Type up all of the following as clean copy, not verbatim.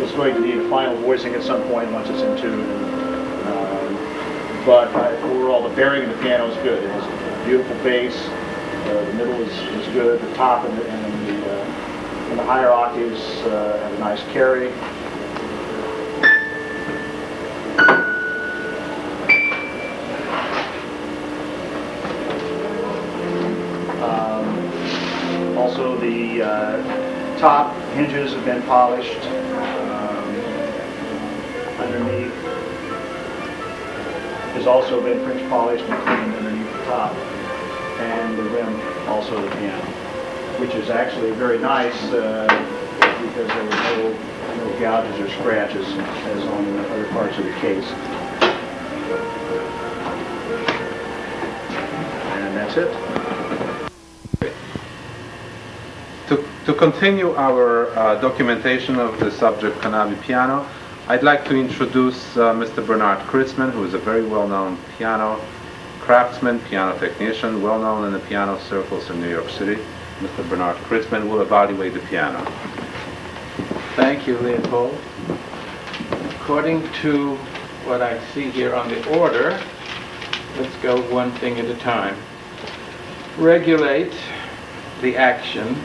is going to need a final voicing at some point once it's in tune. But overall, the bearing of the piano is good. It has a beautiful bass. The middle is good. The top and the higher octaves have a nice carry. Also, the top hinges have been polished. Underneath has also been French polished and cleaned underneath the top, and the rim also the piano, which is actually very nice because there were no gouges or scratches as on the other parts of the case. And that's it. To continue our documentation of the subject Knabe piano, I'd like to introduce Mr. Bernard Kritzman, who is a very well-known piano craftsman, piano technician, well-known in the piano circles in New York City. Mr. Bernard Kritzman will evaluate the piano. Thank you, Leopold. According to what I see here on the order, let's go one thing at a time. Regulate the action.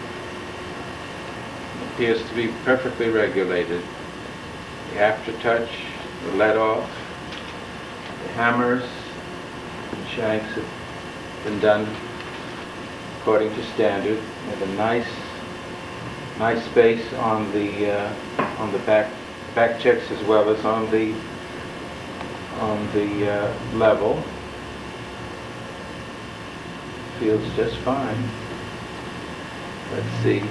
Appears to be perfectly regulated. The aftertouch, the let off, the hammers, and shanks have been done according to standard. We have a nice space on the back checks as well as on the level. Feels just fine. Let's see.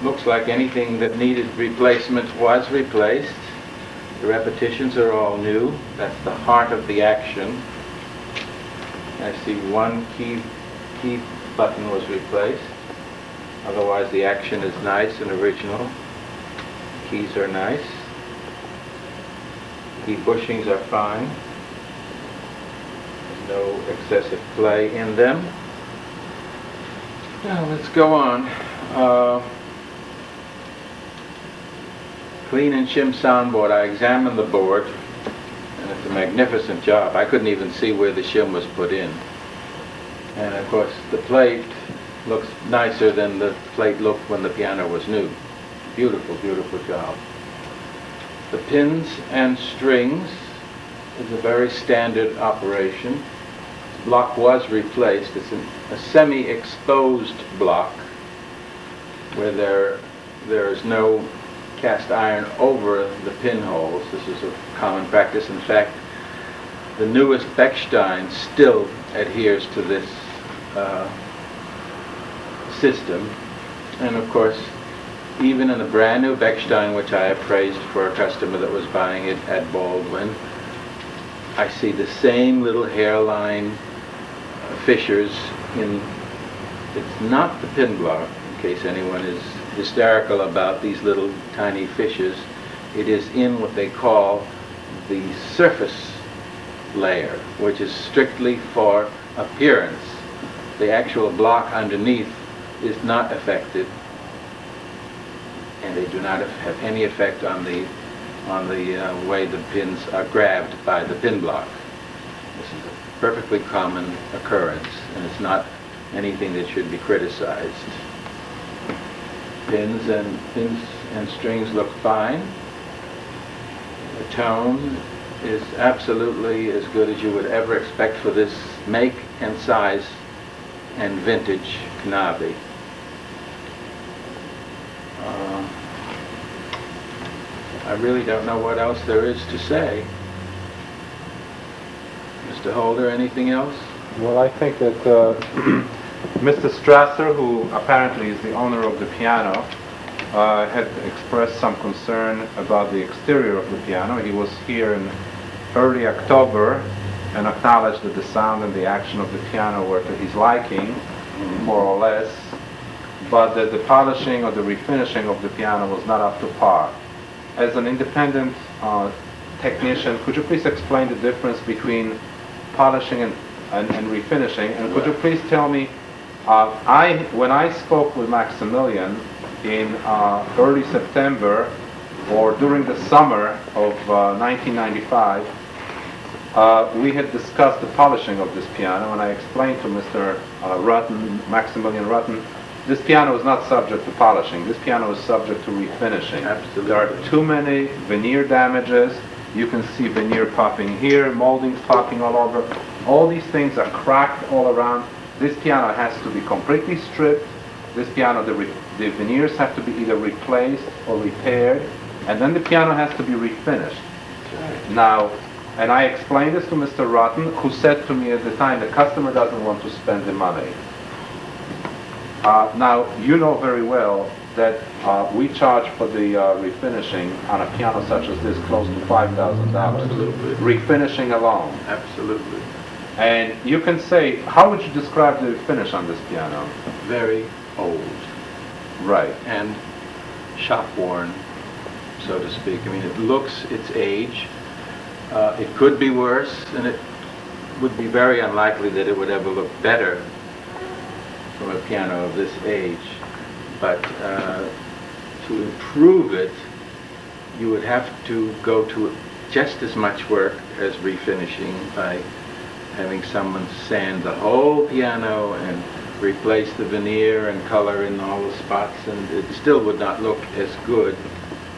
Looks like anything that needed replacement was replaced. The repetitions are all new. That's the heart of the action. I see one key button was replaced. Otherwise the action is nice and original. Keys are nice. Key bushings are fine. There's no excessive play in them. Now let's go on. Clean and shim soundboard. I examined the board, and it's a magnificent job. I couldn't even see where the shim was put in. And of course, the plate looks nicer than the plate looked when the piano was new. Beautiful, beautiful job. The pins and strings is a very standard operation. This block was replaced. It's a semi-exposed block where there is no cast iron over the pinholes. This is a common practice. In fact, the newest Bechstein still adheres to this system. And of course, even in the brand new Bechstein, which I appraised for a customer that was buying it at Baldwin, I see the same little hairline fissures in, it's not the pin block, in case anyone is hysterical about these little tiny fissures. It is in what they call the surface layer, which is strictly for appearance. The actual block underneath is not affected, and they do not have any effect on the way the pins are grabbed by the pin block. This is a perfectly common occurrence, and it's not anything that should be criticized. Pins and strings look fine. The tone is absolutely as good as you would ever expect for this make and size and vintage Knabe. I really don't know what else there is to say. Mr. Holder, anything else? Well, I think that Mr. Strasser, who apparently is the owner of the piano, had expressed some concern about the exterior of the piano. He was here in early October and acknowledged that the sound and the action of the piano were to his liking, more or less, but that the polishing or the refinishing of the piano was not up to par. As an independent technician, could you please explain the difference between polishing and refinishing? And could you please tell me, when I spoke with Maximilian in early September, or during the summer of 1995, we had discussed the polishing of this piano, and I explained to Mr. Rutten, Maximilian Rutten, this piano is not subject to polishing. This piano is subject to refinishing. Absolutely. There are too many veneer damages. You can see veneer popping here, moldings popping all over. All these things are cracked all around. This piano has to be completely stripped. This piano, the veneers have to be either replaced or repaired, and then the piano has to be refinished. Now, and I explained this to Mr. Rutten, who said to me at the time, the customer doesn't want to spend the money. Now, you know very well that we charge for the refinishing on a piano such as this close to $5,000. Absolutely. Refinishing alone. Absolutely. And you can say, how would you describe the finish on this piano? Very old Right. and shop worn, so to speak. I mean, it looks its age. It could be worse, and it would be very unlikely that it would ever look better from a piano of this age. But to improve it, you would have to go to just as much work as refinishing by having someone sand the whole piano and replace the veneer and color in all the spots, and it still would not look as good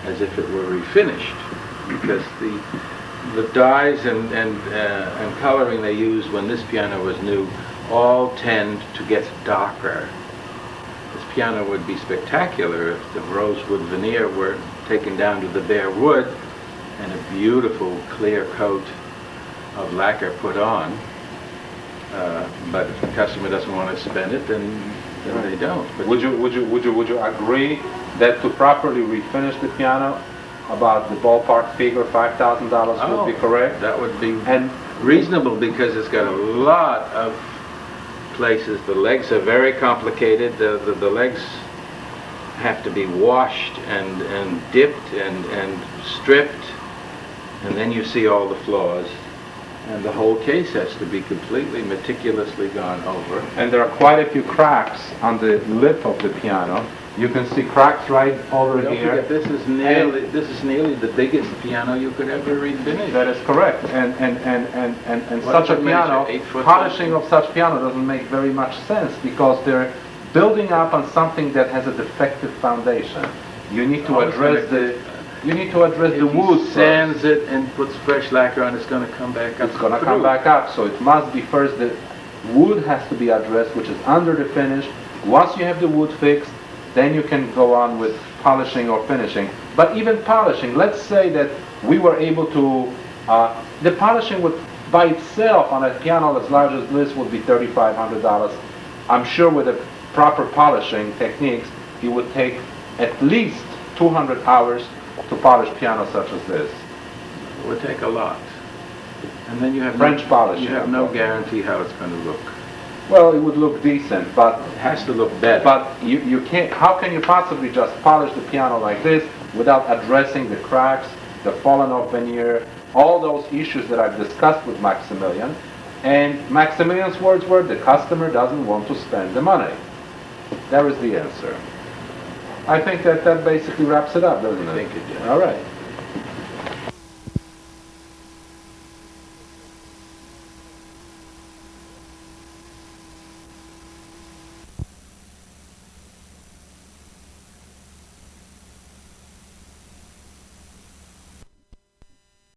as if it were refinished, because the dyes and coloring they used when this piano was new all tend to get darker. This piano would be spectacular if the rosewood veneer were taken down to the bare wood and a beautiful clear coat of lacquer put on. But if the customer doesn't want to spend it, then they don't. But Would you agree that to properly refinish the piano, about the ballpark figure $5,000 would be correct? That would be And reasonable, because it's got a lot of places. The legs are very complicated. The legs have to be washed and dipped and stripped, and then you see all the flaws. And the whole case has to be completely meticulously gone over. and there are quite a few cracks on the lip of the piano. You can see cracks right over Don't here. forget, this is nearly the biggest piano you could ever refinish. That is correct. And What such a does it measure, piano, 8 foot polishing of such piano doesn't make very much sense, because they're building up on something that has a defective foundation. You need to Oh, it's address gonna- the If wood he first. sands it and puts fresh lacquer on, it's going to come back up. It's going to through. come back up. So it must be first, the wood has to be addressed, which is under the finish. Once you have the wood fixed, then you can go on with polishing or finishing. But even polishing, let's say that we were able to, the polishing would by itself on a piano as large as this would be $3,500. I'm sure with the proper polishing techniques, it would take at least 200 hours to polish piano such as this. It would take a lot. And then you have French polishing, You have I'm no talking. guarantee how it's going to look. Well, it would look decent, but It has to look better. But you can't, how can you possibly just polish the piano like this without addressing the cracks, the fallen off veneer, all those issues that I've discussed with Maximilian? And Maximilian's words were, the customer doesn't want to spend the money. That was the answer. I think that basically wraps it up, doesn't it? I think it does. All right.